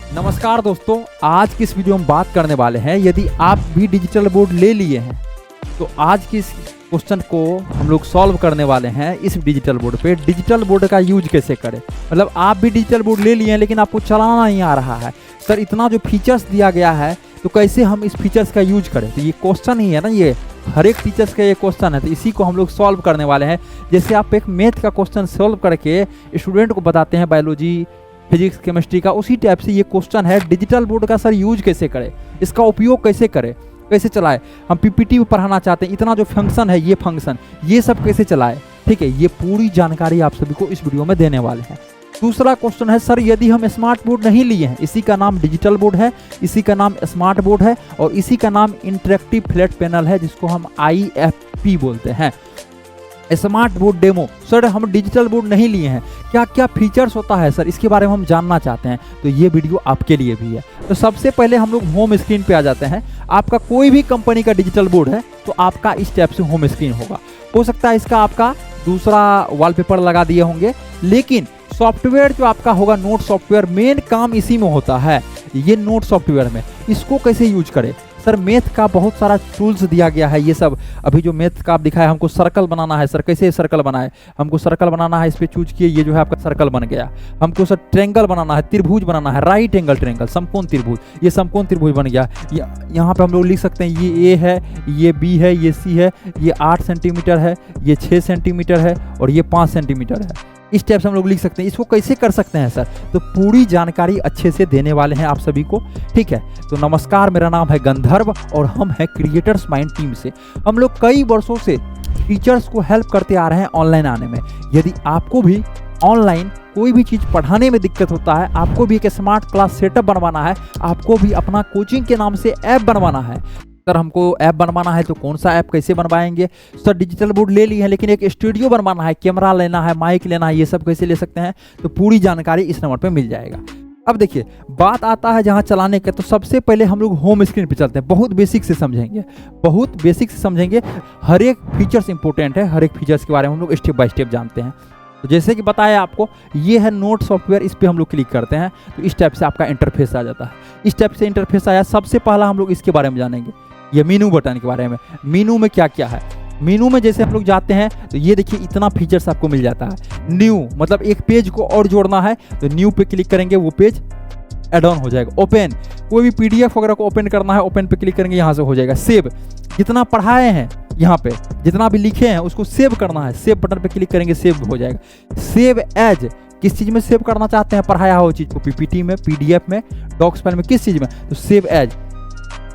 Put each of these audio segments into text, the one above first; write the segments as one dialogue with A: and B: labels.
A: नमस्कार दोस्तों, आज की इस वीडियो में बात करने वाले हैं यदि आप भी डिजिटल बोर्ड ले लिए हैं तो आज की इस क्वेश्चन को हम लोग सॉल्व करने वाले हैं। इस डिजिटल बोर्ड पे डिजिटल बोर्ड का यूज कैसे करें, मतलब आप भी डिजिटल बोर्ड ले लिए हैं लेकिन आपको चलाना नहीं आ रहा है। सर इतना जो फीचर्स दिया गया है तो कैसे हम इस फीचर्स का यूज करें, तो ये क्वेश्चन ही है ना, ये हर एक टीचर्स का ये क्वेश्चन है, तो इसी को हम लोग सॉल्व करने वाले हैं। जैसे आप एक मैथ का क्वेश्चन सॉल्व करके स्टूडेंट को बताते हैं बायोलॉजी, फिजिक्स, केमिस्ट्री का, उसी टाइप से ये क्वेश्चन है डिजिटल बोर्ड का। सर यूज कैसे करें, इसका उपयोग कैसे करें, कैसे चलाएं। हम पीपीटी में पढ़ाना चाहते हैं, इतना जो फंक्शन है, ये फंक्शन, ये सब कैसे चलाएं, ठीक है। ये पूरी जानकारी आप सभी को इस वीडियो में देने वाले हैं। दूसरा क्वेश्चन है, सर यदि हम स्मार्ट बोर्ड नहीं लिए हैं, इसी का नाम डिजिटल बोर्ड है, इसी का नाम स्मार्ट बोर्ड है और इसी का नाम इंटरेक्टिव फ्लैट पैनल है, जिसको हम IFP बोलते हैं। स्मार्ट बोर्ड डेमो, सर हम डिजिटल बोर्ड नहीं लिए हैं, क्या क्या फीचर्स होता है सर, इसके बारे में हम जानना चाहते हैं, तो ये वीडियो आपके लिए भी है। तो सबसे पहले हम लोग होम स्क्रीन पे आ जाते हैं। आपका कोई भी कंपनी का डिजिटल बोर्ड है तो आपका इस टाइप से होम स्क्रीन होगा। हो सकता है इसका आपका दूसरा वॉलपेपर लगा दिए होंगे, लेकिन सॉफ्टवेयर जो आपका होगा नोट सॉफ्टवेयर, मेन काम इसी में होता है, ये नोट सॉफ्टवेयर में। इसको कैसे यूज करें, सर मैथ का बहुत सारा टूल्स दिया गया है। ये सब अभी जो मैथ का आप दिखाया, हमको सर्कल बनाना है, सर कैसे सर्कल बनाए, हमको सर्कल बनाना है, इस पे चूज किए, ये जो है आपका सर्कल बन गया। हमको सर ट्रेंगल बनाना है, त्रिभुज बनाना है, राइट एंगल ट्रेंगल, समकोण त्रिभुज, ये समकोण त्रिभुज बन गया। यहाँ पे हम लोग लिख सकते हैं ये A है, ये B है, ये C है, ये 8 सेंटीमीटर है, ये 6 सेंटीमीटर है और ये 5 सेंटीमीटर है। इस टाइप से हम लोग लिख सकते हैं। इसको कैसे कर सकते हैं सर, तो पूरी जानकारी अच्छे से देने वाले हैं आप सभी को, ठीक है। तो नमस्कार, मेरा नाम है गंधर्व और हम हैं क्रिएटर्स माइंड टीम से। हम लोग कई वर्षों से टीचर्स को हेल्प करते आ रहे हैं ऑनलाइन आने में। यदि आपको भी ऑनलाइन कोई भी चीज़ पढ़ाने में दिक्कत होता है, आपको भी एक स्मार्ट क्लास सेटअप बनवाना है, आपको भी अपना कोचिंग के नाम से ऐप बनवाना है, सर हमको ऐप बनवाना है तो कौन सा ऐप कैसे बनवाएंगे, सर डिजिटल बोर्ड ले ली है लेकिन एक स्टूडियो बनवाना है, कैमरा लेना है, माइक लेना है, ये सब कैसे ले सकते हैं, तो पूरी जानकारी इस नंबर पे मिल जाएगा। अब देखिए बात आता है जहां चलाने के, तो सबसे पहले हम लोग होम स्क्रीन पे चलते हैं। बहुत बेसिक से समझेंगे, बहुत बेसिक से समझेंगे, हर एक फीचर्स इंपॉर्टेंट है, हर एक फीचर्स के बारे में हम लोग स्टेप बाय स्टेप जानते हैं। तो जैसे कि बताया आपको, ये है नोट सॉफ्टवेयर, इस पर हम लोग क्लिक करते हैं तो इस टाइप से आपका इंटरफेस आ जाता है। इस टाइप से इंटरफेस आया, सबसे पहला हम लोग इसके बारे में जानेंगे, ये मीनू बटन के बारे में। मीनू में क्या क्या है, मीनू में जैसे हम लोग जाते हैं तो ये देखिए इतना फीचर्स आपको मिल जाता है। न्यू मतलब एक पेज को और जोड़ना है तो न्यू पे क्लिक करेंगे, वो पेज ऐड ऑन हो जाएगा। ओपन, कोई भी PDF वगैरह को ओपन करना है, ओपन पे क्लिक करेंगे, यहाँ से हो जाएगा। सेव, जितना पढ़ाए हैं यहाँ पे, जितना भी लिखे हैं उसको सेव करना है, सेव बटन पे क्लिक करेंगे, सेव हो जाएगा। सेव एज, किस चीज़ में सेव करना चाहते हैं पढ़ाया हुआ चीज़ को, PPT में, PDF में, डॉक्स फाइल में, किस चीज़ में, तो सेव एज।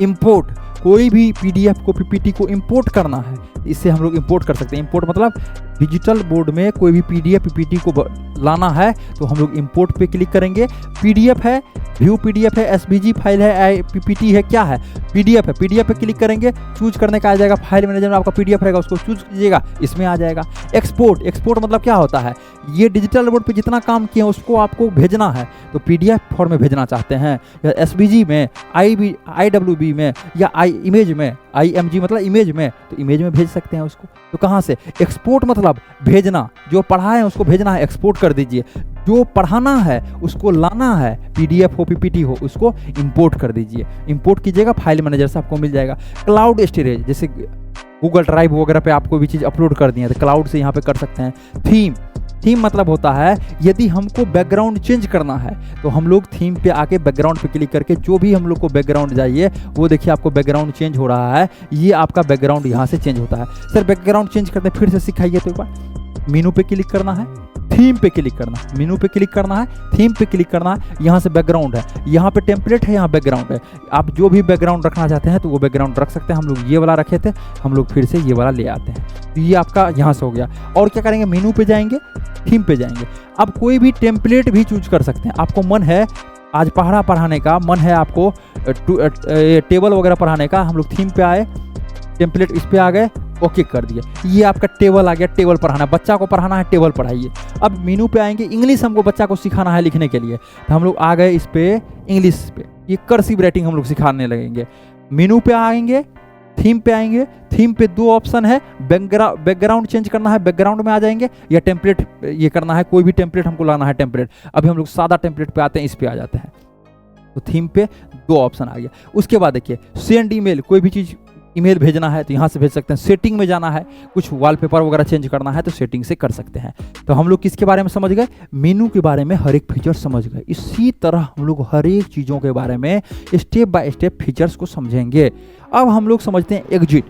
A: इंपोर्ट, कोई भी PDF को, PPT को इंपोर्ट करना है, इससे हम लोग इंपोर्ट कर सकते हैं। इंपोर्ट मतलब डिजिटल बोर्ड में कोई भी PDF PPT को लाना है तो हम लोग इंपोर्ट पे क्लिक करेंगे। PDF है, व्यू PDF है, SVG फाइल है, PPT है, क्या है, PDF है, PDF पे क्लिक करेंगे, चूज करने का आ जाएगा। फाइल मैनेजर में आपका PDF रहेगा, उसको चूज कीजिएगा, इसमें आ जाएगा। एक्सपोर्ट, एक्सपोर्ट मतलब क्या होता है, ये डिजिटल बोर्ड पे जितना काम किए उसको आपको भेजना है, तो PDF फॉर्म में भेजना चाहते हैं या SVG में, IWB में या इमेज में, IMG मतलब इमेज में, तो इमेज में भेज सकते हैं उसको। तो कहाँ से, एक्सपोर्ट मतलब भेजना, जो पढ़ा है उसको भेजना है, एक्सपोर्ट कर दीजिए। जो पढ़ाना है उसको लाना है, PDF हो, PPT हो, उसको इंपोर्ट कर दीजिए। इंपोर्ट कीजिएगा, फाइल मैनेजर से आपको मिल जाएगा। क्लाउड स्टोरेज, जैसे गूगल ड्राइव वगैरह पे आपको भी चीज़ अपलोड कर दी है तो क्लाउड से यहाँ पे कर सकते हैं। थीम, थीम मतलब होता है यदि हमको बैकग्राउंड चेंज करना है तो हम लोग थीम पे आके बैकग्राउंड पे क्लिक करके जो भी हम लोग को बैकग्राउंड चाहिए वो देखिए आपको बैकग्राउंड चेंज हो रहा है, ये आपका बैकग्राउंड यहाँ से चेंज होता है। सर बैकग्राउंड चेंज करते फिर से सिखाइए तो एक बार। मीनू पे क्लिक करना है, थीम पे क्लिक करना है, मीनू पे क्लिक करना है, थीम पे क्लिक करना है, यहाँ से बैकग्राउंड है, यहाँ पे टेम्पलेट है, यहाँ बैकग्राउंड है। आप जो भी बैकग्राउंड रखना चाहते हैं तो वो बैकग्राउंड रख सकते हैं। हम लोग ये वाला रखे थे, हम लोग फिर से ये वाला ले आते हैं, तो ये आपका यहाँ से हो गया। और क्या करेंगे, मीनू पे जाएंगे, थीम पे जाएंगे। अब कोई भी टेम्पलेट भी चूज कर सकते हैं। आपको मन है आज पढ़ाने का, मन है आपको टेबल वगैरह पढ़ाने का, हम लोग थीम पे आए, टेम्पलेट इस पे आ गए, ओके कर दिया, ये आपका टेबल आ गया। टेबल पढ़ाना, बच्चा को पढ़ाना है, टेबल पढ़ाइए। अब मीनू पे आएंगे, इंग्लिश हमको बच्चा को सिखाना है लिखने के लिए, तो हम लोग आ गए इस पे इंग्लिश पे, ये कर्सिव राइटिंग हम लोग सिखाने लगेंगे। मीनू पे आएंगे, थीम पे आएंगे, थीम पे दो ऑप्शन है, बैकग्राउंड चेंज करना है, बैकग्राउंड में आ जाएंगे, या टेम्पलेट ये करना है, कोई भी टेम्पलेट हमको लाना है टेम्पलेट। अभी हम लोग सादा टेम्पलेट पे आते हैं, इस पे आ जाते हैं। तो थीम पे 2 ऑप्शन आ गया। उसके बाद देखिए सेंड ईमेल, कोई भी चीज़ ईमेल भेजना है तो यहाँ से भेज सकते हैं। सेटिंग में जाना है, कुछ वॉलपेपर वगैरह चेंज करना है तो सेटिंग से कर सकते हैं। तो हम लोग किसके बारे में समझ गए, मेनू के बारे में हर एक फीचर समझ गए। इसी तरह हम लोग हर एक चीज़ों के बारे में स्टेप बाय स्टेप फीचर्स को समझेंगे। अब हम लोग समझते हैं एग्जिट,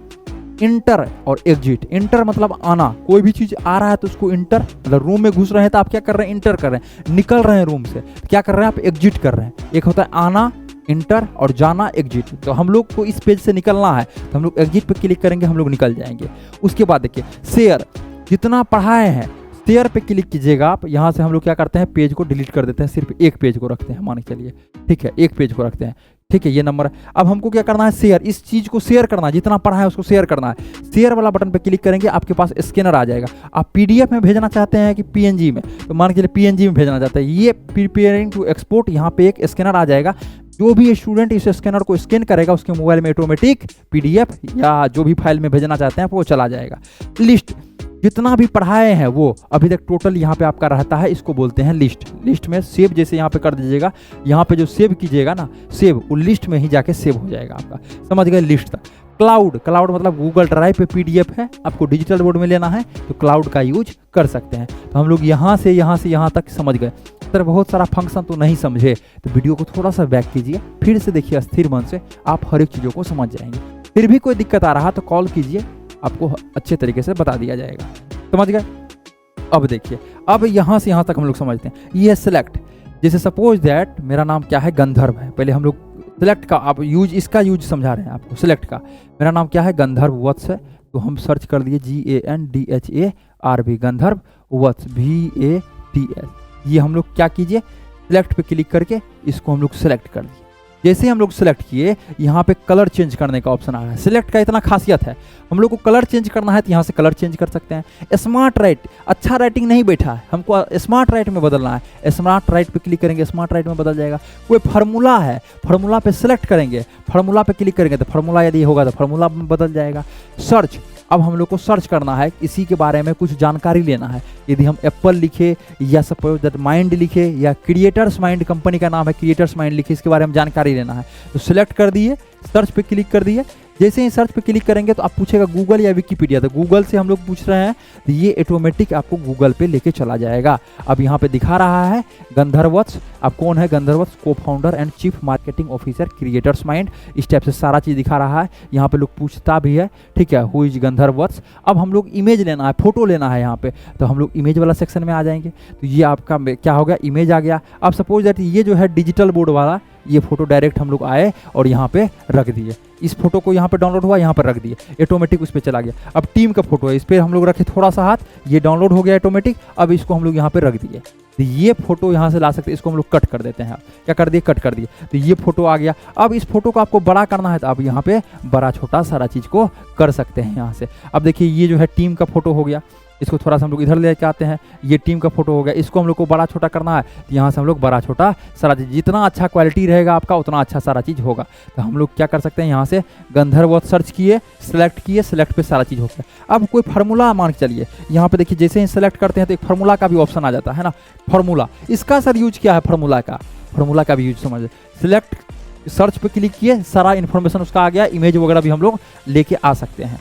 A: इंटर और एग्जिट। इंटर मतलब आना, कोई भी चीज़ आ रहा है तो उसको इंटर, मतलब रूम में घुस रहे हैं तो आप क्या कर रहे हैं, इंटर कर रहे हैं। निकल रहे हैं रूम से तो क्या कर रहे हैं, आप एग्जिट कर रहे हैं। एक होता है आना इंटर और जाना एग्जिट। तो हम लोग को इस पेज से निकलना है तो हम लोग एग्जिट पे क्लिक करेंगे, हम लोग निकल जाएंगे। उसके बाद देखिए शेयर, जितना पढ़ाए हैं शेयर पे क्लिक कीजिएगा आप। यहाँ से हम लोग क्या करते हैं, पेज को डिलीट कर देते हैं, सिर्फ एक पेज को रखते हैं, मान के चलिए, ठीक है, एक पेज को रखते हैं, ठीक है, ये नंबर। अब हमको क्या करना है, शेयर, इस चीज़ को शेयर करना है, जितना पढ़ा है उसको शेयर करना है। शेयर वाला बटन पे क्लिक करेंगे, आपके पास स्कैनर आ जाएगा। आप पीडीएफ में भेजना चाहते हैं कि पीएनजी में, तो मान के चलिए पीएनजी में भेजना चाहते हैं, ये प्रिपेयरिंग टू एक्सपोर्ट, यहाँ पे एक स्कैनर आ जाएगा। जो भी स्टूडेंट इस स्कैनर को स्कैन करेगा उसके मोबाइल में ऑटोमेटिक पीडीएफ या जो भी फाइल में भेजना चाहते हैं वो चला जाएगा। लिस्ट, जितना भी पढ़ाए हैं वो अभी तक टोटल यहाँ पे आपका रहता है, इसको बोलते हैं लिस्ट। लिस्ट में सेव जैसे यहाँ पे कर दीजिएगा, यहाँ पे जो सेव कीजिएगा ना, सेव, वो लिस्ट में ही जाके सेव हो जाएगा आपका, समझ गए, लिस्ट तक। क्लाउड, क्लाउड मतलब गूगल ड्राइव पे पीडीएफ है, आपको डिजिटल बोर्ड में लेना है तो क्लाउड का यूज कर सकते हैं। तो हम लोग यहाँ से यहाँ तक समझ गए। सर बहुत सारा फंक्शन तो नहीं समझे, तो वीडियो को थोड़ा सा बैक कीजिए, फिर से देखिए, स्थिर मन से आप हर एक चीज़ों को समझ जाएंगे। फिर भी कोई दिक्कत आ रहा तो कॉल कीजिए, आपको अच्छे तरीके से बता दिया जाएगा, समझ गए। अब देखिए, अब यहाँ से यहाँ तक हम लोग समझते हैं। ये सेलेक्ट, जैसे सपोज दैट मेरा नाम क्या है, गंधर्व है। पहले हम लोग सेलेक्ट का, आप यूज, इसका यूज समझा रहे हैं आपको, सेलेक्ट का। मेरा नाम क्या है, गंधर्व वत्स है, तो हम सर्च कर दिए GANDHARV, गंधर्व वत्स, VATS। ये हम लोग क्या कीजिए, सिलेक्ट पे क्लिक करके इसको हम लोग सेलेक्ट कर दिए। जैसे हम लोग सेलेक्ट किए, यहाँ पे कलर चेंज करने का ऑप्शन आ रहा है। सिलेक्ट का इतना खासियत है, हम लोग को कलर चेंज करना है तो यहाँ से कलर चेंज कर सकते हैं। स्मार्ट राइट, अच्छा राइटिंग नहीं बैठा है, हमको स्मार्ट राइट में बदलना है, स्मार्ट राइट पे क्लिक करेंगे, स्मार्ट राइट में बदल जाएगा। कोई फार्मूला है, फार्मूला पे सेलेक्ट करेंगे, फार्मूला पे क्लिक करेंगे तो फार्मूला यदि होगा तो फार्मूला में बदल जाएगा। सर्च, अब हम लोग को सर्च करना है, इसी के बारे में कुछ जानकारी लेना है। यदि हम एप्पल लिखे या सपोज दैट माइंड लिखे या क्रिएटर्स माइंड, कंपनी का नाम है क्रिएटर्स माइंड लिखे, इसके बारे में जानकारी लेना है तो सिलेक्ट कर दिए, सर्च पे क्लिक कर दिए। जैसे ही सर्च पे क्लिक करेंगे तो आप पूछेगा गूगल या विकिपीडिया, तो गूगल से हम लोग पूछ रहे हैं तो ये ऑटोमेटिक आपको गूगल पे लेके चला जाएगा। अब यहाँ पे दिखा रहा है गंधर्व वत्स, आप कौन है, गंधर्व वत्स को founder and chief marketing officer creators mind, इस टाइप से सारा चीज़ दिखा रहा है। यहाँ पे लोग पूछता भी है, ठीक है, हु इज गंधर्व वत्स। अब हम लोग इमेज लेना है, फोटो लेना है यहाँ पे, तो हम लोग इमेज वाला सेक्शन में आ जाएंगे। तो ये आपका क्या हो गया, इमेज आ गया। अब सपोज दैट ये जो है डिजिटल बोर्ड वाला, ये फोटो डायरेक्ट हम लोग आए और यहाँ पे रख दिए, इस फोटो को यहाँ पे डाउनलोड हुआ, यहाँ पर रख दिए, ऑटोमेटिक उस पर चला गया। अब टीम का फोटो है, इस पर हम लोग रखे थोड़ा सा हाथ, ये डाउनलोड हो गया ऑटोमेटिक। अब इसको हम लोग यहाँ पे रख दिए, तो ये फोटो यहाँ से ला सकते हैं, इसको हम लोग कट कर देते हैं। क्या कर दिए, कट कर दिए, तो ये फोटो आ गया। अब इस फोटो को आपको बड़ा करना है तो आप यहाँ पे बड़ा छोटा सारा चीज़ को कर सकते हैं यहाँ से। अब देखिए ये जो है टीम का फोटो हो गया, इसको थोड़ा सा हम लोग इधर लेके आते हैं, ये टीम का फोटो हो गया, इसको हम लोग को बड़ा छोटा करना है तो यहाँ से हम लोग बड़ा छोटा सारा चीज़, जितना अच्छा क्वालिटी रहेगा आपका उतना अच्छा सारा चीज़ होगा। तो हम लोग क्या कर सकते हैं, यहाँ से गंधर्व सर्च किए, सेलेक्ट किए, सेलेक्ट पे सारा चीज़ हो गया। अब कोई फार्मूला मान के चलिए, यहाँ पे देखिए जैसे ही सेलेक्ट करते हैं तो एक फार्मूला का भी ऑप्शन आ जाता है ना, फार्मूला, इसका सर यूज क्या है, फार्मूला का भी यूज समझ। सिलेक्ट, सर्च पे क्लिक किए, सारा इन्फॉर्मेशन उसका आ गया, इमेज वगैरह भी हम लोग लेके आ सकते हैं।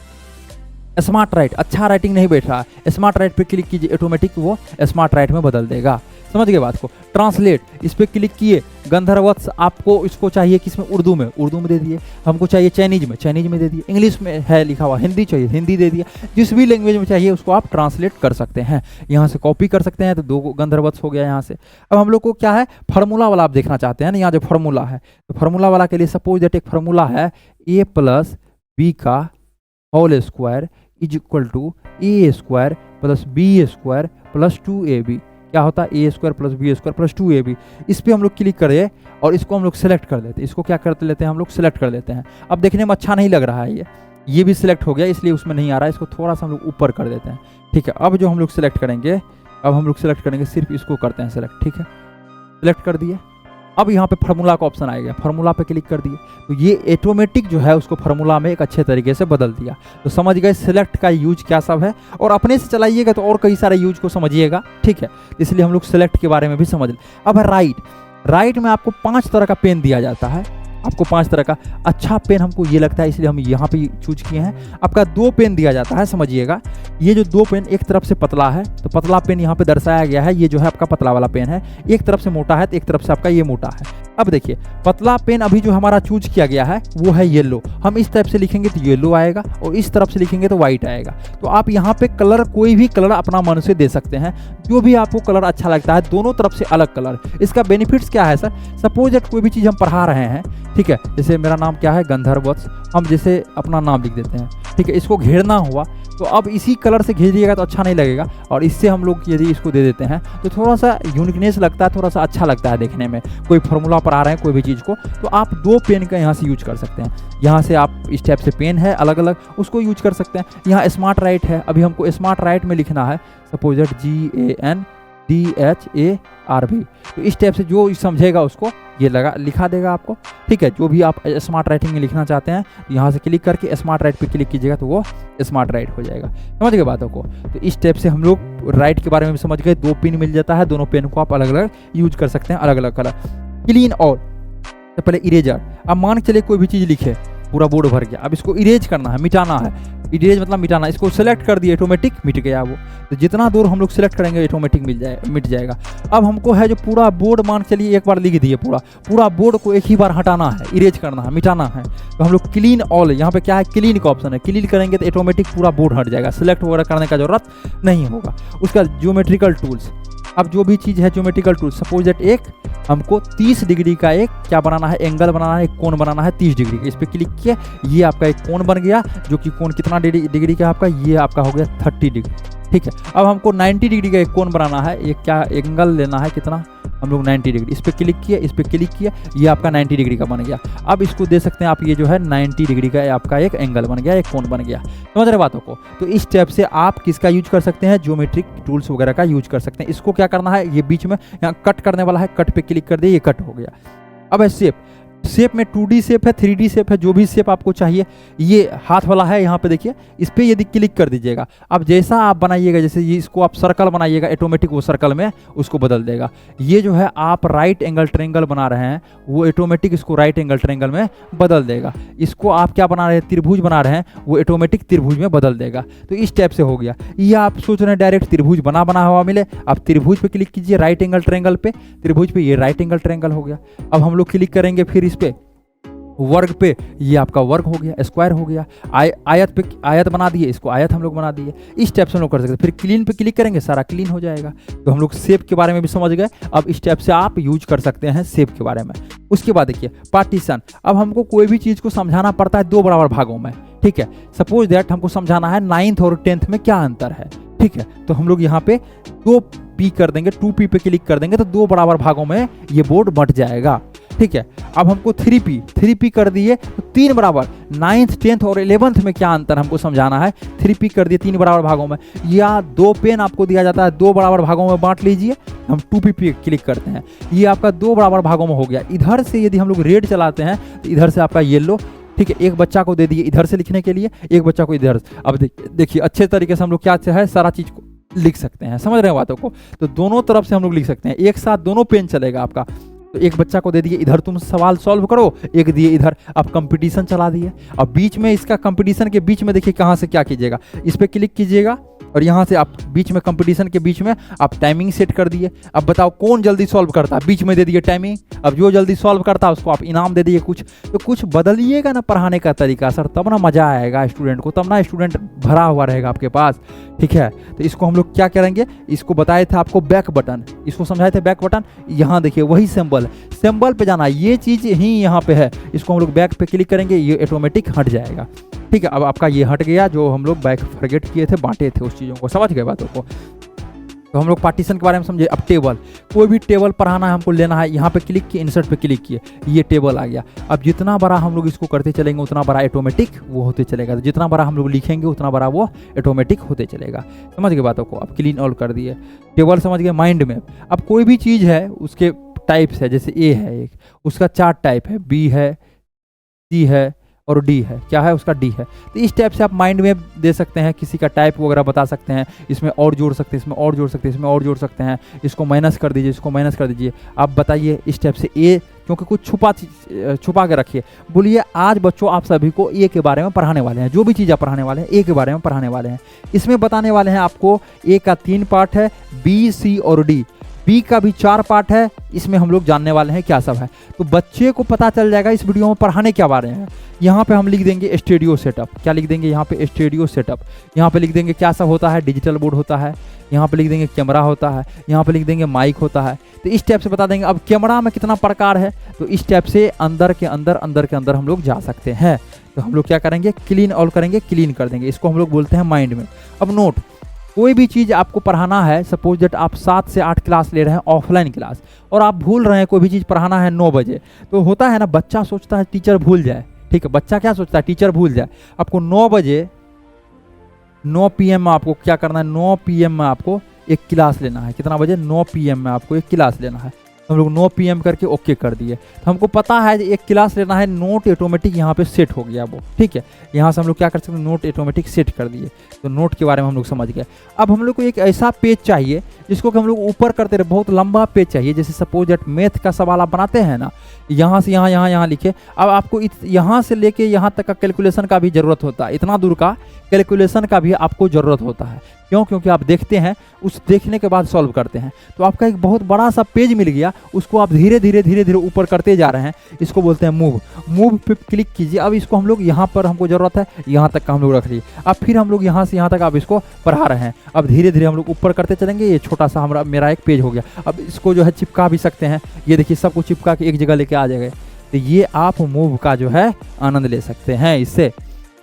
A: स्मार्ट राइट, अच्छा राइटिंग नहीं बैठ रहा है, स्मार्ट राइट पे क्लिक कीजिए, ऑटोमेटिक वो स्मार्ट राइट में बदल देगा, समझ गए बात को। ट्रांसलेट, इस पे क्लिक किए, गंधर्वत्स आपको इसको चाहिए किसमें, उर्दू में दे दिए, हमको चाहिए चाइनीज में दे दिए, इंग्लिश में है लिखा हुआ, हिंदी चाहिए हिंदी दे दिया, जिस भी लैंग्वेज में चाहिए उसको आप ट्रांसलेट कर सकते हैं। यहाँ से कॉपी कर सकते हैं, तो 2 गंधर्वत्स हो गया यहाँ से। अब हम लोग को क्या है, फार्मूला वाला आप देखना चाहते हैं ना, यहाँ जो फार्मूला है, तो फार्मूला वाला के लिए सपोज दैट एक फार्मूला है, a+b का whole square is equal to a² + b² + 2ab। क्या होता है, a² + b² + 2ab। इस पर हम लोग क्लिक करें और इसको हम लोग सेलेक्ट कर लेते हैं, इसको क्या कर लेते हैं, हम लोग सेलेक्ट कर लेते हैं। अब देखने में अच्छा नहीं लग रहा है, ये भी सिलेक्ट हो गया, इसलिए उसमें नहीं आ रहा है, इसको थोड़ा सा हम लोग ऊपर कर देते हैं, ठीक है। अब जो हम लोग सेलेक्ट करेंगे, सिर्फ इसको करते हैं सेलेक्ट, ठीक है, सेलेक्ट कर दिए। अब यहाँ पे फार्मूला का ऑप्शन आएगा, फार्मूला पे क्लिक कर दिए, तो ये ऑटोमेटिक जो है उसको फार्मूला में एक अच्छे तरीके से बदल दिया। तो समझ गए सिलेक्ट का यूज क्या सब है, और अपने से चलाइएगा तो और कई सारे यूज को समझिएगा, ठीक है। इसलिए हम लोग सिलेक्ट के बारे में भी समझ लें। अब राइट, राइट में आपको 5 तरह का पेन दिया जाता है, आपको 5 तरह का। अच्छा पेन हमको ये लगता है इसलिए हम यहाँ पे चूज किए हैं। आपका 2 पेन दिया जाता है, समझिएगा। ये जो 2 पेन एक तरफ से पतला है तो पतला पेन यहाँ पे दर्शाया गया है, ये जो है आपका पतला वाला पेन है। एक तरफ से मोटा है तो एक तरफ से आपका ये मोटा है। अब देखिए पतला पेन अभी जो हमारा चूज किया गया है वो है येलो। हम इस टाइप से लिखेंगे तो येलो आएगा और इस तरफ से लिखेंगे तो व्हाइट आएगा। तो आप यहाँ पे कलर कोई भी कलर अपना मन से दे सकते हैं, जो भी आपको कलर अच्छा लगता है, दोनों तरफ से अलग कलर। इसका बेनिफिट्स क्या है सर? सपोज दैट कोई भी चीज़ हम पढ़ा रहे हैं, ठीक है, जैसे मेरा नाम क्या है, गंधर्वत्स, हम जैसे अपना नाम लिख देते हैं, ठीक है। इसको घेरना हुआ तो अब इसी कलर से घेरिएगा तो अच्छा नहीं लगेगा, और इससे हम लोग यदि इसको दे देते हैं तो थोड़ा सा यूनिकनेस लगता है, थोड़ा सा अच्छा लगता है देखने में। कोई फार्मूला पढ़ा रहे हैं कोई भी चीज़ को, तो आप 2 पेन का यहाँ से यूज कर सकते हैं। यहाँ से आप इस टाइप से पेन है अलग अलग, उसको यूज कर सकते हैं। यहाँ स्मार्ट राइट है, अभी हमको स्मार्ट राइट में लिखना है, सपोज दैट GANDHARV, तो इस टाइप से जो समझेगा उसको ये लिखा देगा आपको, ठीक है। जो भी आप स्मार्ट राइटिंग में लिखना चाहते हैं यहाँ से क्लिक करके स्मार्ट राइट पे क्लिक कीजिएगा तो वो स्मार्ट राइट हो जाएगा। समझ गए बातों को? तो इस टाइप से हम लोग राइट के बारे में भी समझ गए। 2 पेन मिल जाता है, दोनों पेन को आप अलग अलग यूज कर सकते हैं, अलग अलग कलर। क्लीन ऑल, तो पहले इरेजर। अब मान के चलिए कोई भी चीज़ लिखे, पूरा बोर्ड भर गया, अब इसको इरेज करना है, मिटाना है। इरेज मतलब मिटाना, इसको सेलेक्ट कर दिए, ऑटोमेटिक मिट गया वो। तो जितना दूर हम लोग सेलेक्ट करेंगे ऑटोमेटिक मिट जाएगा। अब हमको है जो पूरा बोर्ड मान चलिए एक बार लिख दिए, पूरा बोर्ड को एक ही बार हटाना है, इरेज करना है, मिटाना है। तो हम लोग क्लीन ऑल, यहाँ पे क्या है, क्लीन का ऑप्शन है, क्लीन करेंगे तो ऑटोमेटिक पूरा बोर्ड हट जाएगा, सेलेक्ट वगैरह करने का जरूरत नहीं होगा। उसका ज्योमेट्रिकल टूल्स, अब जो भी चीज़ है ज्योमेट्रिकल टूल्स, सपोज दैट एक हमको 30 डिग्री का एक क्या बनाना है, एंगल बनाना है, एक कोण बनाना है 30 डिग्री का। इस पर क्लिक किया, ये आपका एक कोण बन गया, जो कि कोण कितना डिग्री का आपका, ये आपका हो गया 30 डिग्री, ठीक है। अब हमको 90 डिग्री का एक कोण बनाना है, एक क्या एंगल लेना है, कितना, हम लोग 90 डिग्री। इस पर क्लिक किया, इस पर क्लिक किया, ये आपका 90 डिग्री का बन गया। अब इसको दे सकते हैं आप, ये जो है 90 डिग्री का आपका एक एंगल बन गया, एक कोण बन गया। समझ रहे बातों को? तो इस टाइप से आप किसका यूज कर सकते हैं, ज्योमेट्रिक टूल्स वगैरह का यूज कर सकते हैं। इसको क्या करना है, ये बीच में यहाँ कट करने वाला है, कट पे क्लिक कर दिए, ये कट हो गया। अब है शेप में 2D शेप है, 3D शेप है, जो भी शेप आपको चाहिए। ये हाथ वाला है, यहाँ पे देखिए, इस पर यदि क्लिक कर दीजिएगा, अब जैसा आप बनाइएगा, जैसे ये इसको आप सर्कल बनाइएगा, ऑटोमेटिक वो सर्कल में उसको बदल देगा। ये जो है आप राइट एंगल ट्रायंगल बना रहे हैं, वो ऑटोमेटिक इसको राइट एंगल ट्रायंगल में बदल देगा। इसको आप क्या बना रहे हैं, त्रिभुज बना रहे हैं, वो ऑटोमेटिक त्रिभुज में बदल देगा। तो इस टाइप से हो गया। ये आप सोच रहे हैं डायरेक्ट त्रिभुज बना हुआ मिले, आप त्रिभुज पे क्लिक कीजिए, राइट एंगल ट्रायंगल पे, त्रिभुज पे, ये राइट एंगल ट्रायंगल हो गया। अब हम लोग क्लिक करेंगे फिर इस पे वर्ग पे, ये आपका वर्ग हो गया, स्क्वायर हो गया। आयत पे आयत बना दिए, इसको आयत हम लोग बना दिए। इस टाइप से हम लोग कर सकते हैं। फिर क्लीन पे क्लिक करेंगे, सारा क्लीन हो जाएगा। तो हम लोग शेप के बारे में भी समझ गए। अब इस टाइप से आप यूज कर सकते हैं शेप के बारे में। उसके बाद देखिए पार्टीशन। अब हमको कोई भी चीज़ को समझाना पड़ता है 2 बराबर भागों में, ठीक है। सपोज दैट हमको समझाना है 9th और 10th में क्या अंतर है, ठीक है। तो हम लोग यहाँ पे 2P कर देंगे, 2P पे क्लिक कर देंगे तो 2 बराबर भागों में ये बोर्ड बंट जाएगा, ठीक है। अब हमको 3P कर दिए तो 3 बराबर, 9th 10th और 11th में क्या अंतर हमको समझाना है, 3P कर दिए 3 बराबर भागों में। या 2 पेन आपको दिया जाता है, 2 बराबर भागों में बांट लीजिए, हम 2P पे क्लिक करते हैं, ये आपका 2 बराबर भागों में हो गया। इधर से यदि हम लोग रेड चलाते हैं तो इधर से आपका येलो, ठीक है। एक बच्चा को दे दिए इधर से लिखने के लिए, एक बच्चा को इधर। अब देखिए अच्छे तरीके से हम लोग क्या है सारा चीज़ को लिख सकते हैं, समझ रहे हैं बातों को? तो दोनों तरफ से हम लोग लिख सकते हैं, एक साथ दोनों पेन चलेगा आपका। तो एक बच्चा को दे दिए इधर तुम सवाल सॉल्व करो, एक दिए इधर आप कंपटीशन चला दिए। अब बीच में इसका कंपटीशन के बीच में देखिए कहाँ से क्या कीजिएगा, इस पर क्लिक कीजिएगा और यहाँ से आप बीच में कंपटीशन के बीच में आप टाइमिंग सेट कर दिए। अब बताओ कौन जल्दी सॉल्व करता है, बीच में दे दिए टाइमिंग। अब जो जल्दी सॉल्व करता है उसको आप इनाम दे दिए कुछ। तो कुछ बदलिएगा ना पढ़ाने का तरीका सर, तब ना मज़ा आएगा स्टूडेंट को, तब ना स्टूडेंट भरा हुआ रहेगा आपके पास, ठीक है। तो इसको हम लोग क्या करेंगे, इसको बताए थे आपको बैक बटन, इसको समझाए थे बैक बटन। यहाँ देखिए वही सिंबल पे जाना, ये चीज़ ही यहाँ पे है, इसको हम लोग बैक पे क्लिक करेंगे, ये ऑटोमेटिक हट जाएगा, ठीक है। अब आपका ये हट गया जो हम लोग बैक फॉरगेट किए थे, बांटे थे उस चीज़ों को, समझ गए बातों को। तो हम लोग पार्टीशन के बारे में समझे। अब टेबल, कोई भी टेबल पढ़ाना है हमको लेना है, यहाँ पे क्लिक किए, इंसर्ट पे क्लिक किए, ये टेबल आ गया। अब जितना बड़ा हम लोग इसको करते चलेंगे उतना बड़ा ऑटोमेटिक वो होते चलेगा, तो जितना बड़ा हम लोग लिखेंगे उतना बड़ा वो ऑटोमेटिक होते चलेगा, समझ गए बातों को। अब क्लीन ऑल कर दिए, टेबल समझ गए। माइंड मैप, अब कोई भी चीज़ है उसके टाइप्स है, जैसे ए है एक, उसका 4 टाइप है, बी है, सी है और डी है, क्या है उसका डी है। तो इस टाइप से आप माइंड में दे सकते हैं, किसी का टाइप वगैरह बता सकते हैं, इसमें और जोड़ सकते हैं, इसमें और जोड़ सकते हैं, इसमें और जोड़ सकते हैं, इसको माइनस कर दीजिए, इसको माइनस कर दीजिए। आप बताइए इस टाइप से ए, क्योंकि कुछ छुपा के रखिए। बोलिए आज बच्चों आप सभी को ए के बारे में पढ़ाने वाले हैं, जो भी चीज़ आप पढ़ाने वाले हैं ए के बारे में पढ़ाने वाले हैं। इसमें बताने वाले हैं आपको ए का 3 पार्ट है, बी, सी और डी। बी का भी 4 पार्ट है, इसमें हम लोग जानने वाले हैं क्या सब है। तो बच्चे को पता चल जाएगा इस वीडियो में पढ़ाने क्या बारे हैं। यहाँ पे हम लिख देंगे स्टूडियो सेटअप, क्या लिख देंगे यहाँ पे स्टूडियो सेटअप। यहाँ पे लिख देंगे क्या सब होता है, डिजिटल बोर्ड होता है। यहाँ पे लिख देंगे कैमरा होता है, यहाँ पे लिख देंगे माइक होता है। तो इस टाइप से बता देंगे। अब कैमरा में कितना प्रकार है, तो इस टाइप से अंदर के अंदर हम लोग जा सकते हैं। तो हम लोग क्या करेंगे, क्लीन ऑल करेंगे, क्लीन कर देंगे। इसको हम लोग बोलते हैं माइंड में। अब नोट, कोई भी चीज़ आपको पढ़ाना है, सपोज दैट आप 7 से 8 क्लास ले रहे हैं ऑफलाइन क्लास, और आप भूल रहे हैं कोई भी चीज़ पढ़ाना है 9 बजे, तो होता है ना, बच्चा सोचता है टीचर भूल जाए। ठीक है, बच्चा क्या सोचता है, टीचर भूल जाए। आपको 9 बजे 9 PM में आपको क्या करना है, 9 PM में आपको एक क्लास लेना है। कितना बजे, 9 PM में आपको एक क्लास लेना है। हम लोग 9 PM करके ओके कर दिए। तो हमको पता है एक क्लास लेना है, नोट ऑटोमेटिक यहाँ पे सेट हो गया वो। ठीक है, यहाँ से हम लोग क्या कर सकते हैं, नोट ऑटोमेटिक सेट कर दिए। तो नोट के बारे में हम लोग समझ गए। अब हम लोग को एक ऐसा पेज चाहिए जिसको कि हम लोग ऊपर करते रहे, बहुत लंबा पेज चाहिए। जैसे सपोज दैट मैथ का सवाल आप बनाते हैं ना, यहाँ से यहाँ लिखे। अब आपको यहाँ से लेके यहाँ तक का कैलकुलेशन का भी ज़रूरत होता है, इतना दूर का कैलकुलेशन का भी आपको ज़रूरत होता है। क्यों, क्योंकि आप देखते हैं, उस देखने के बाद सॉल्व करते हैं। तो आपका एक बहुत बड़ा सा पेज मिल गया, उसको आप धीरे धीरे ऊपर करते जा रहे हैं। इसको बोलते हैं मूव। मूव पे क्लिक कीजिए। अब इसको हम लोग यहाँ पर हमको ज़रूरत है, यहाँ तक का हम लोग रख लिए। अब फिर हम लोग यहाँ से यहाँ तक आप इसको पढ़ा रहे हैं। अब धीरे धीरे हम लोग ऊपर करते चलेंगे। ये छोटा सा मेरा एक पेज हो गया। अब इसको जो है चिपका भी सकते हैं। ये देखिए, सबको चिपका के एक जगह लेके आ जाएगा। तो ये आप मूव का जो है आनंद ले सकते हैं इससे।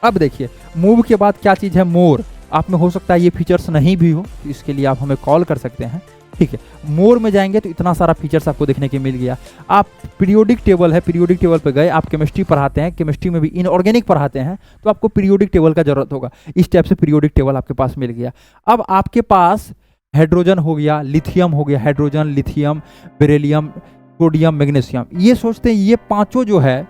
A: अब देखिए, मूव के बाद क्या चीज़ है, मोर। आप में हो सकता है ये फीचर्स नहीं भी हो, तो इसके लिए आप हमें कॉल कर सकते हैं। ठीक है, मोर में जाएंगे तो इतना सारा फीचर्स आपको देखने के मिल गया। आप पीरियोडिक टेबल है, पीरियोडिक टेबल पे गए, आप केमिस्ट्री पढ़ाते हैं, केमिस्ट्री में भी इनऑर्गेनिक पढ़ाते हैं, तो आपको पीरियोडिक टेबल का जरूरत होगा। इस टाइप से पीरियोडिक टेबल आपके पास मिल गया। अब आपके पास हाइड्रोजन हो गया, लिथियम हो गया, hydrogen, lithium, beryllium, sodium, magnesium. ये सोचते हैं ये पांचों जो है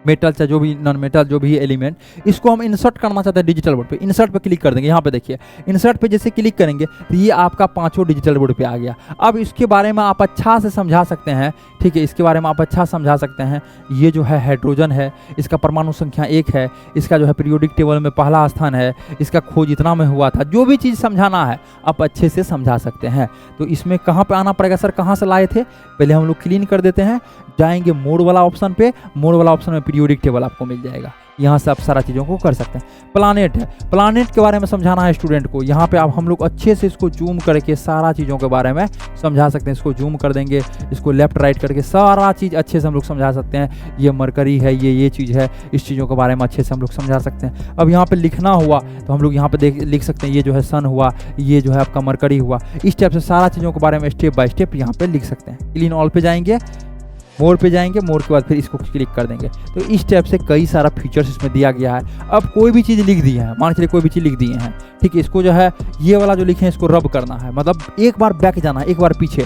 A: मेटल, चाहे जो भी नॉन मेटल, जो भी एलिमेंट, इसको हम इंसर्ट करना चाहते हैं डिजिटल बोर्ड पे। इंसर्ट पे क्लिक कर देंगे। यहाँ पे देखिए, इंसर्ट पे जैसे क्लिक करेंगे तो ये आपका पांचों डिजिटल बोर्ड पे आ गया। अब इसके बारे में आप अच्छा से समझा सकते हैं। ठीक है, इसके बारे में आप अच्छा समझा सकते हैं। ये जो है हाइड्रोजन है, इसका परमाणु संख्या 1 है, इसका जो है पीरियोडिक टेबल में पहला स्थान है, इसका खोज इतना में हुआ था। जो भी चीज़ समझाना है आप अच्छे से समझा सकते हैं। तो इसमें कहाँ पे आना पड़ेगा सर, कहाँ से लाए थे, पहले हम लोग क्लीन कर देते हैं। जाएंगे मोड वाला ऑप्शन पे, मोड वाला ऑप्शन में पीरियोडिक टेबल आपको मिल जाएगा। यहाँ से आप सारा चीज़ों को कर सकते हैं। प्लानेट है, प्लानेट के बारे में समझाना है स्टूडेंट को। यहाँ पे आप हम लोग अच्छे से इसको जूम करके सारा चीज़ों के बारे में समझा सकते हैं। इसको जूम कर देंगे, इसको लेफ्ट राइट करके सारा चीज़ अच्छे से हम लोग समझा सकते हैं। ये मरकरी है, ये चीज़ है, इस चीज़ों के बारे में अच्छे से हम लोग समझा सकते हैं। अब यहाँ पर लिखना हुआ तो हम लोग यहाँ पे लिख सकते हैं। ये जो है सन हुआ, ये जो है आपका मरकरी हुआ। इस टाइप से सारा चीज़ों के बारे में स्टेप बाय स्टेप यहाँ पे लिख सकते हैं। क्लीन ऑल पे जाएंगे, मोर पे जाएंगे, मोर के बाद फिर इसको क्लिक कर देंगे। तो इस टाइप से कई सारा फीचर्स इसमें दिया गया है। अब कोई भी चीज़ लिख दी है, मान चलिए कोई भी चीज़ लिख दिए हैं, ठीक है, इसको जो है ये वाला जो लिखे हैं इसको रब करना है, मतलब एक बार बैक जाना है, एक बार पीछे,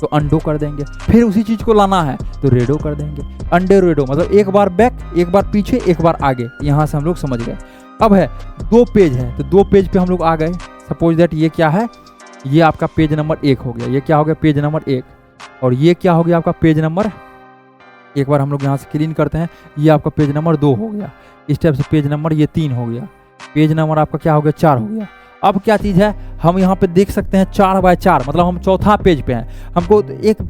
A: तो अंडो कर देंगे। फिर उसी चीज़ को लाना है तो रेडो कर देंगे। अंडे रेडो मतलब एक बार बैक, एक बार पीछे, एक बार आगे। यहाँ से हम लोग समझ गए। अब है 2 पेज है, तो 2 पेज पे हम लोग आ गए। सपोज दैट ये क्या है, ये आपका पेज नंबर 1 हो गया। ये क्या हो गया, पेज नंबर 1। और ये क्या हो गया आपका पेज नंबर, एक बार हम लोग यहाँ से क्लीन करते हैं, ये आपका पेज नंबर 2 हो गया। इस टाइप से पेज नंबर ये 3 हो गया। पेज नंबर आपका क्या हो गया, 4 हो गया। अब क्या चीज़ है, हम यहाँ पे देख सकते हैं 4 बाय 4, मतलब हम चौथा पेज पे हैं। हमको एक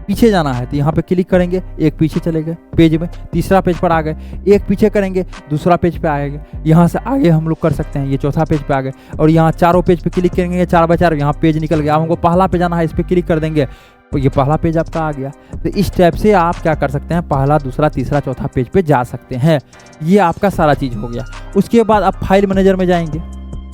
A: पीछे जाना है तो यहाँ पे क्लिक करेंगे, एक पीछे चले गए पेज में, तीसरा पेज पर आ गए। एक पीछे करेंगे, दूसरा पेज पे आएगा। यहाँ से आगे हम लोग कर सकते हैं, ये चौथा पेज पे आ गए। और यहाँ चारों पेज पे क्लिक करेंगे, 4 बाय 4, यहाँ पेज निकल गया। अब हमको पहला पे जाना है, इस पर क्लिक कर देंगे तो ये पहला पेज आपका आ गया। तो इस टाइप से आप क्या कर सकते हैं, पहला, दूसरा, तीसरा, चौथा पेज पे जा सकते हैं। ये आपका सारा चीज़ हो गया। उसके बाद आप फाइल मैनेजर में जाएंगे।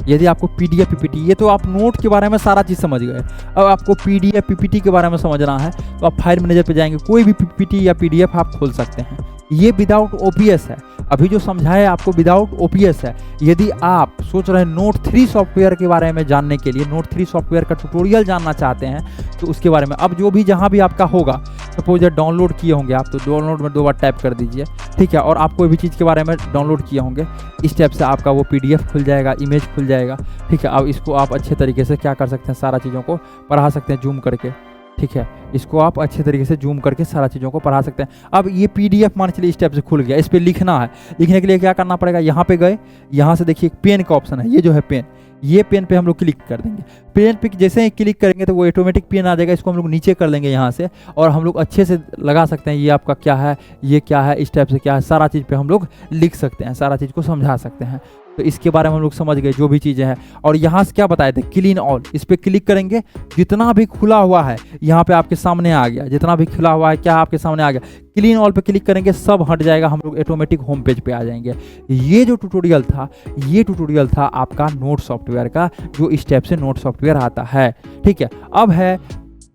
A: यदि आपको PDF PPT, ये तो आप नोट के बारे में सारा चीज़ समझ गए। अब आपको PDF PPT के बारे में समझना है तो आप फाइल मैनेजर पे जाएंगे, कोई भी PPT या PDF आप खोल सकते हैं। ये विदाउट OPS है, अभी जो समझाया आपको विदाउट OPS है। यदि आप सोच रहे हैं नोट 3 सॉफ्टवेयर के बारे में जानने के लिए, नोट 3 सॉफ्टवेयर का ट्यूटोरियल जानना चाहते हैं तो उसके बारे में अब जो भी जहाँ भी आपका होगा सपोज डाउनलोड किए होंगे आप, तो डाउनलोड में 2 बार टैप कर दीजिए, ठीक है। और आप कोई भी चीज़ के बारे में डाउनलोड किए होंगे, इस टैप से आपका वो PDF खुल जाएगा, इमेज खुल जाएगा, ठीक है। अब इसको आप अच्छे तरीके से क्या कर सकते हैं, सारा चीज़ों को पढ़ा सकते हैं जूम करके, ठीक है। इसको आप अच्छे तरीके से जूम करके सारा चीज़ों को पढ़ा सकते हैं। अब ये PDF मान चलिए इस टाइप से खुल गया, इस पर लिखना है। लिखने के लिए क्या करना पड़ेगा, यहाँ पे गए, यहाँ से देखिए पेन का ऑप्शन है, ये जो है पेन, ये पेन पे हम लोग क्लिक कर देंगे। पेन पे जैसे ही क्लिक करेंगे तो वो ऑटोमेटिक पेन आ जाएगा। इसको हम लोग नीचे कर लेंगे यहाँ से, और हम लोग अच्छे से लगा सकते हैं, ये आपका क्या है, ये क्या है, इस टाइप से क्या है, सारा चीज़ पे हम लोग लिख सकते हैं, सारा चीज़ को समझा सकते हैं। तो इसके बारे में हम लोग समझ गए जो भी चीज़ें हैं। और यहाँ से क्या बताए थे, क्लीन ऑल, इस पर क्लिक करेंगे, जितना भी खुला हुआ है यहाँ पे आपके सामने आ गया, जितना भी खुला हुआ है क्या आपके सामने आ गया। क्लीन ऑल पे क्लिक करेंगे, सब हट जाएगा, हम लोग ऑटोमेटिक होम पेज पे आ जाएंगे। ये जो ट्यूटोरियल था, ये ट्यूटोरियल था आपका नोट सॉफ्टवेयर का, जो इस टाइप से नोट सॉफ्टवेयर आता है, ठीक है। अब है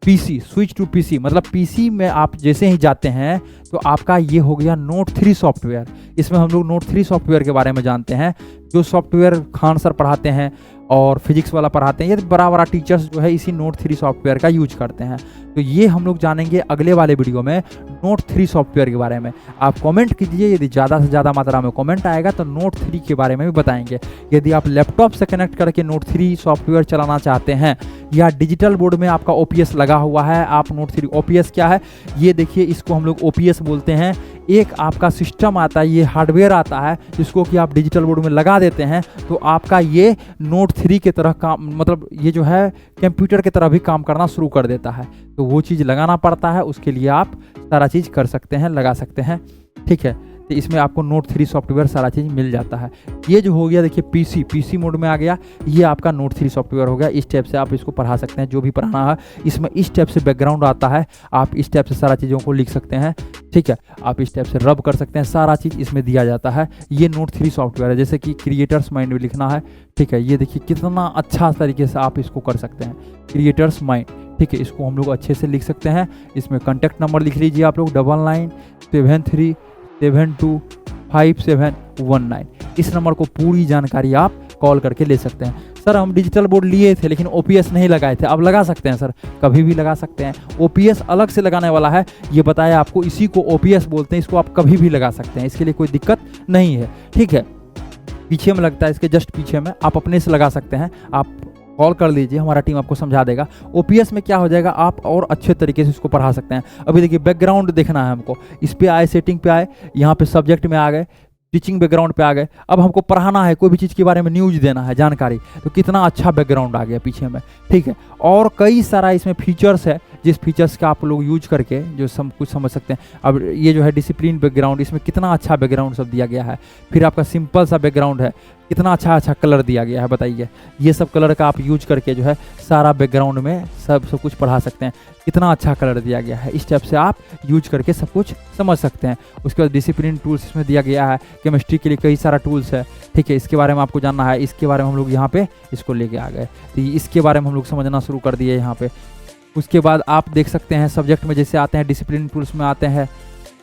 A: PC, स्विच टू PC, मतलब PC में आप जैसे ही जाते हैं तो आपका ये हो गया नोट 3 सॉफ्टवेयर। इसमें हम लोग नोट 3 सॉफ्टवेयर के बारे में जानते हैं, जो सॉफ्टवेयर खान सर पढ़ाते हैं और फिजिक्स वाला पढ़ाते हैं। ये बड़ा बड़ा टीचर्स जो है इसी नोट 3 सॉफ्टवेयर का यूज करते हैं। तो ये हम लोग जानेंगे अगले वाले वीडियो में नोट 3 सॉफ्टवेयर के बारे में। आप कमेंट कीजिए, यदि ज़्यादा से ज़्यादा मात्रा में कमेंट आएगा तो नोट 3 के बारे में भी बताएंगे। यदि आप लैपटॉप से कनेक्ट करके नोट 3 सॉफ्टवेयर चलाना चाहते हैं, या डिजिटल बोर्ड में आपका OPS लगा हुआ है, आप नोट 3, OPS क्या है ये देखिए, इसको हम लोग OPS बोलते हैं। एक आपका सिस्टम आता है, ये हार्डवेयर आता है, जिसको कि आप डिजिटल बोर्ड में लगा देते हैं, तो आपका ये नोट 3 की तरह काम, मतलब ये जो है कंप्यूटर की तरह भी काम करना शुरू कर देता है। तो वो चीज़ लगाना पड़ता है, उसके लिए आप सारा चीज़ कर सकते हैं, लगा सकते हैं, ठीक है। तो इसमें आपको नोट 3 सॉफ्टवेयर सारा चीज़ मिल जाता है। ये जो हो गया देखिए PC मोड में आ गया, ये आपका नोट 3 सॉफ्टवेयर हो गया। इस टाइप से आप इसको पढ़ा सकते हैं, जो भी पढ़ाना है। इसमें इस टाइप से बैकग्राउंड आता है, आप इस टाइप से सारा चीज़ों को लिख सकते हैं, ठीक है। आप इस टाइप से रब कर सकते हैं, सारा चीज़ इसमें दिया जाता है। ये नोट 3 सॉफ्टवेयर है, जैसे कि क्रिएटर्स माइंड में लिखना है, ठीक है। ये देखिए कितना अच्छा तरीके से आप इसको कर सकते हैं, क्रिएटर्स माइंड, ठीक है। इसको हम लोग अच्छे से लिख सकते हैं। इसमें कॉन्टैक्ट नंबर लिख लीजिए आप लोग, 9973725719। इस नंबर को पूरी जानकारी आप कॉल करके ले सकते हैं। सर हम डिजिटल बोर्ड लिए थे लेकिन OPS नहीं लगाए थे, अब लगा सकते हैं सर, कभी भी लगा सकते हैं। OPS अलग से लगाने वाला है, ये बताया आपको, इसी को OPS बोलते हैं। इसको आप कभी भी लगा सकते हैं, इसके लिए कोई दिक्कत नहीं है, ठीक है। पीछे में लगता है, इसके जस्ट पीछे में आप अपने से लगा सकते हैं। आप कॉल कर लीजिए, हमारा टीम आपको समझा देगा। OPS में क्या हो जाएगा, आप और अच्छे तरीके से इसको पढ़ा सकते हैं। अभी देखिए बैकग्राउंड देखना है हमको, इस पे आए, सेटिंग पे आए, यहाँ पे सब्जेक्ट में आ गए, टीचिंग बैकग्राउंड पे आ गए। अब हमको पढ़ाना है, कोई भी चीज़ के बारे में न्यूज़ देना है, जानकारी, तो कितना अच्छा बैकग्राउंड आ गया पीछे में, ठीक है। और कई सारा इसमें फीचर्स है, जिस फीचर्स का आप लोग यूज करके जो सब कुछ समझ सकते हैं। अब ये जो है डिसिप्लिन बैकग्राउंड, इसमें कितना अच्छा बैकग्राउंड सब दिया गया है। फिर आपका सिंपल सा बैकग्राउंड है, कितना अच्छा कलर दिया गया है, बताइए। ये सब कलर का आप यूज करके जो है सारा बैकग्राउंड में सब कुछ पढ़ा सकते हैं। कितना अच्छा कलर दिया गया है, इस टाइप से आप यूज करके सब कुछ समझ सकते हैं। उसके बाद डिसिप्लिन टूल्स इसमें दिया गया है, केमिस्ट्री के लिए कई सारा टूल्स है, ठीक है। इसके बारे में आपको जानना है, इसके बारे में हम लोग यहाँ पे इसको लेके आ गए, तो इसके बारे में हम लोग समझना शुरू कर दिए यहाँ पे। उसके बाद आप देख सकते हैं सब्जेक्ट में जैसे आते हैं, डिसिप्लिन टूल्स में आते हैं,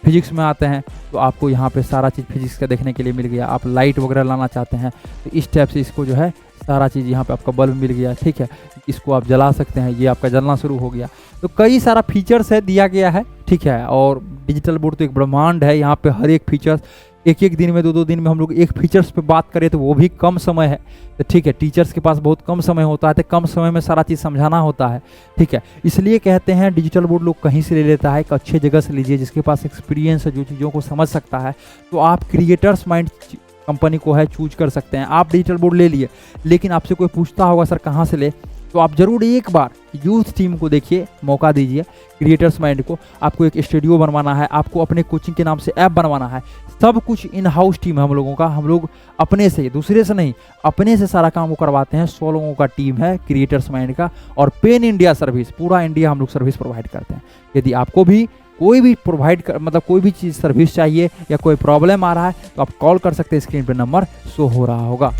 A: फिजिक्स में आते हैं, तो आपको यहाँ पे सारा चीज़ फिजिक्स का देखने के लिए मिल गया। आप लाइट वगैरह लाना चाहते हैं तो इस टाइप से इसको जो है सारा चीज़ यहाँ पे आपका बल्ब मिल गया, ठीक है। इसको आप जला सकते हैं, ये आपका जलना शुरू हो गया। तो कई सारा फीचर्स है दिया गया है, ठीक है। और डिजिटल बोर्ड तो एक ब्रह्मांड है, यहाँ पे हर एक फीचर्स एक दिन में 2 दिन में हम लोग एक फीचर्स पे बात करें तो वो भी कम समय है, तो ठीक है। टीचर्स के पास बहुत कम समय होता है, तो कम समय में सारा चीज़ समझाना होता है, ठीक है। इसलिए कहते हैं डिजिटल बोर्ड लोग कहीं से ले लेता है, एक अच्छे जगह से लीजिए जिसके पास एक्सपीरियंस है, जो चीज़ों को समझ सकता है। तो आप क्रिएटर्स माइंड कंपनी को है चूज कर सकते हैं। आप डिजिटल बोर्ड ले लिए, लेकिन आपसे कोई पूछता होगा सर कहाँ से ले, तो आप जरूर एक बार यूथ टीम को देखिए, मौका दीजिए क्रिएटर्स माइंड को। आपको एक स्टूडियो बनवाना है, आपको अपने कोचिंग के नाम से ऐप बनवाना है, सब कुछ इन हाउस टीम है हम लोगों का। हम लोग अपने से, दूसरे से नहीं, अपने से सारा काम वो करवाते हैं। 100 लोगों का टीम है क्रिएटर्स माइंड का, और पेन इंडिया सर्विस, पूरा इंडिया हम लोग सर्विस प्रोवाइड करते हैं। यदि आपको भी कोई भी मतलब कोई भी चीज़ सर्विस चाहिए या कोई प्रॉब्लम आ रहा है तो आप कॉल कर सकते हैं, स्क्रीन पर नंबर शो हो रहा होगा।